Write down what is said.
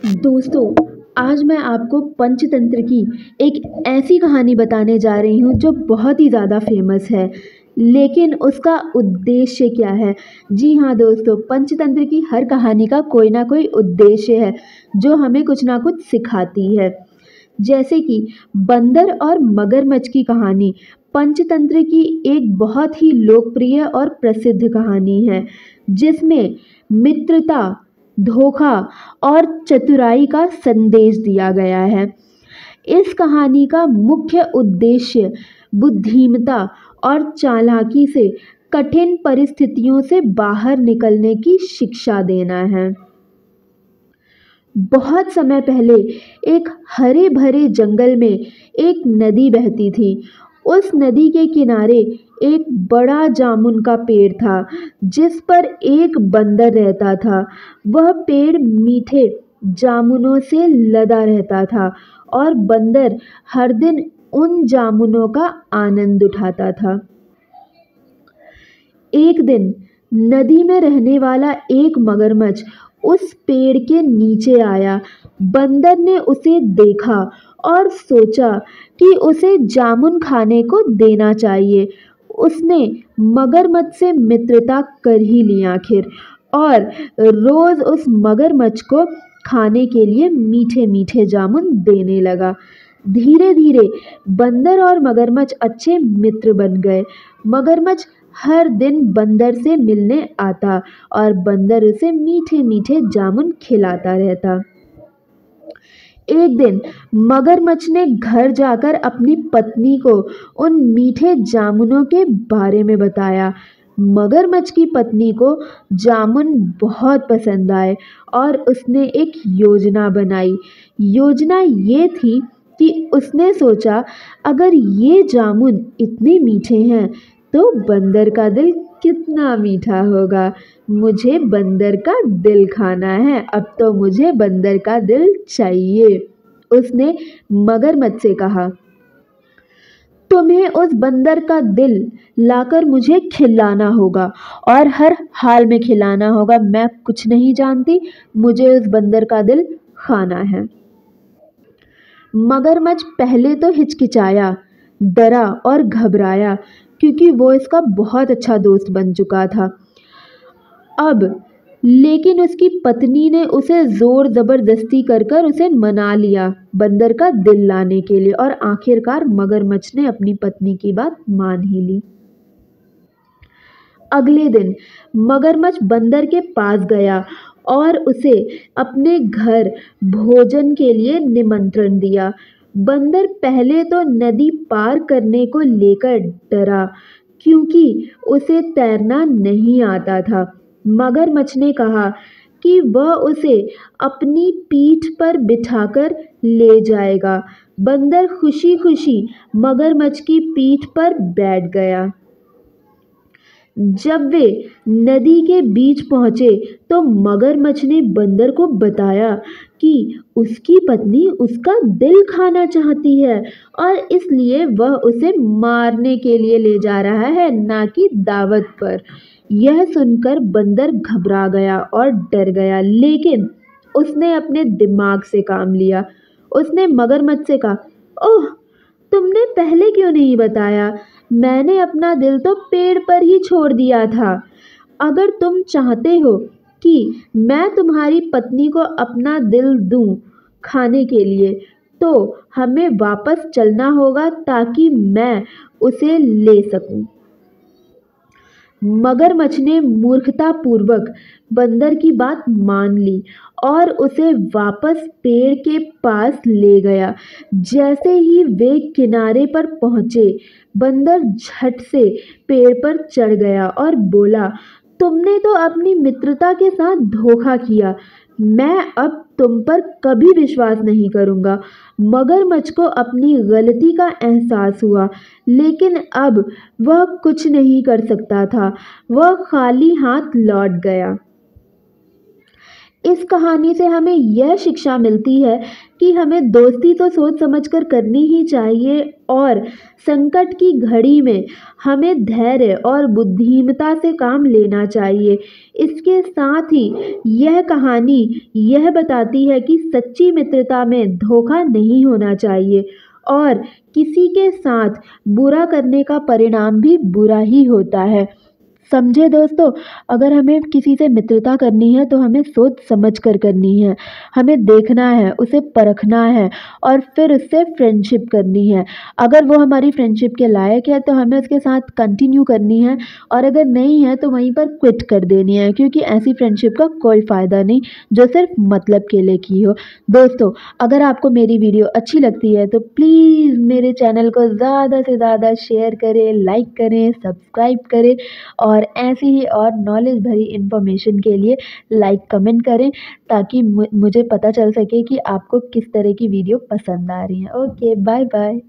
दोस्तों, आज मैं आपको पंचतंत्र की एक ऐसी कहानी बताने जा रही हूँ जो बहुत ही ज़्यादा फेमस है। लेकिन उसका उद्देश्य क्या है? जी हाँ दोस्तों, पंचतंत्र की हर कहानी का कोई ना कोई उद्देश्य है जो हमें कुछ ना कुछ सिखाती है। जैसे कि बंदर और मगरमच्छ की कहानी पंचतंत्र की एक बहुत ही लोकप्रिय और प्रसिद्ध कहानी है, जिसमें मित्रता, धोखा और चतुराई का संदेश दिया गया है। इस कहानी का मुख्य उद्देश्य बुद्धिमत्ता और चालाकी से कठिन परिस्थितियों से बाहर निकलने की शिक्षा देना है। बहुत समय पहले एक हरे भरे जंगल में एक नदी बहती थी। उस नदी के किनारे एक बड़ा जामुन का पेड़ था, जिस पर एक बंदर रहता था। वह पेड़ मीठे जामुनों से लदा रहता था और बंदर हर दिन उन जामुनों का आनंद उठाता था। एक दिन नदी में रहने वाला एक मगरमच्छ उस पेड़ के नीचे आया। बंदर ने उसे देखा और सोचा कि उसे जामुन खाने को देना चाहिए। उसने मगरमच्छ से मित्रता कर ही ली आखिर, और रोज उस मगरमच्छ को खाने के लिए मीठे मीठे जामुन देने लगा। धीरे धीरे बंदर और मगरमच्छ अच्छे मित्र बन गए। मगरमच्छ हर दिन बंदर से मिलने आता और बंदर उसे मीठे मीठे जामुन खिलाता रहता। एक दिन मगरमच्छ ने घर जाकर अपनी पत्नी को उन मीठे जामुनों के बारे में बताया। मगरमच्छ की पत्नी को जामुन बहुत पसंद आए और उसने एक योजना बनाई। योजना ये थी कि उसने सोचा, अगर ये जामुन इतने मीठे हैं तो बंदर का दिल कितना मीठा होगा। मुझे बंदर का दिल खाना है, अब तो मुझे बंदर का दिल चाहिए। उसने मगरमच्छ से कहा, तुम्हें उस बंदर का दिल लाकर मुझे खिलाना होगा और हर हाल में खिलाना होगा। मैं कुछ नहीं जानती, मुझे उस बंदर का दिल खाना है। मगरमच्छ पहले तो हिचकिचाया, डरा और घबराया, क्योंकि वो इसका बहुत अच्छा दोस्त बन चुका था। अब लेकिन उसकी पत्नी ने उसे जोर जबरदस्ती कर कर उसे मना लिया बंदर का दिल लाने के लिए, और आखिरकार मगरमच्छ ने अपनी पत्नी की बात मान ही ली। अगले दिन मगरमच्छ बंदर के पास गया और उसे अपने घर भोजन के लिए निमंत्रण दिया। बंदर पहले तो नदी पार करने को लेकर डरा, क्योंकि उसे तैरना नहीं आता था। मगरमच्छ ने कहा कि वह उसे अपनी पीठ पर बिठाकर ले जाएगा। बंदर खुशी खुशी मगरमच्छ की पीठ पर बैठ गया। जब वे नदी के बीच पहुंचे तो मगरमच्छ ने बंदर को बताया कि उसकी पत्नी उसका दिल खाना चाहती है और इसलिए वह उसे मारने के लिए ले जा रहा है, ना कि दावत पर। यह सुनकर बंदर घबरा गया और डर गया, लेकिन उसने अपने दिमाग से काम लिया। उसने मगरमच्छ से कहा, ओह, तुमने पहले क्यों नहीं बताया? मैंने अपना दिल तो पेड़ पर ही छोड़ दिया था। अगर तुम चाहते हो कि मैं तुम्हारी पत्नी को अपना दिल दूं खाने के लिए, तो हमें वापस चलना होगा ताकि मैं उसे ले सकूं। मगरमच्छ ने मूर्खतापूर्वक बंदर की बात मान ली और उसे वापस पेड़ के पास ले गया। जैसे ही वे किनारे पर पहुंचे, बंदर झट से पेड़ पर चढ़ गया और बोला, तुमने तो अपनी मित्रता के साथ धोखा किया। मैं अब तुम पर कभी विश्वास नहीं करूंगा। मगरमच्छ को अपनी गलती का एहसास हुआ, लेकिन अब वह कुछ नहीं कर सकता था। वह खाली हाथ लौट गया। इस कहानी से हमें यह शिक्षा मिलती है कि हमें दोस्ती तो सोच समझकर करनी ही चाहिए और संकट की घड़ी में हमें धैर्य और बुद्धिमत्ता से काम लेना चाहिए। इसके साथ ही यह कहानी यह बताती है कि सच्ची मित्रता में धोखा नहीं होना चाहिए और किसी के साथ बुरा करने का परिणाम भी बुरा ही होता है। समझे दोस्तों, अगर हमें किसी से मित्रता करनी है तो हमें सोच समझ कर करनी है। हमें देखना है, उसे परखना है और फिर उससे फ्रेंडशिप करनी है। अगर वो हमारी फ्रेंडशिप के लायक है तो हमें उसके साथ कंटिन्यू करनी है और अगर नहीं है तो वहीं पर क्विट कर देनी है, क्योंकि ऐसी फ्रेंडशिप का कोई फ़ायदा नहीं जो सिर्फ मतलब के लिए की हो। दोस्तों, अगर आपको मेरी वीडियो अच्छी लगती है तो प्लीज़ मेरे चैनल को ज़्यादा से ज़्यादा शेयर करें, लाइक करें, सब्सक्राइब करें और ऐसी ही और नॉलेज भरी इन्फॉर्मेशन के लिए लाइक कमेंट करें, ताकि मुझे पता चल सके कि आपको किस तरह की वीडियो पसंद आ रही है। Okay, bye bye.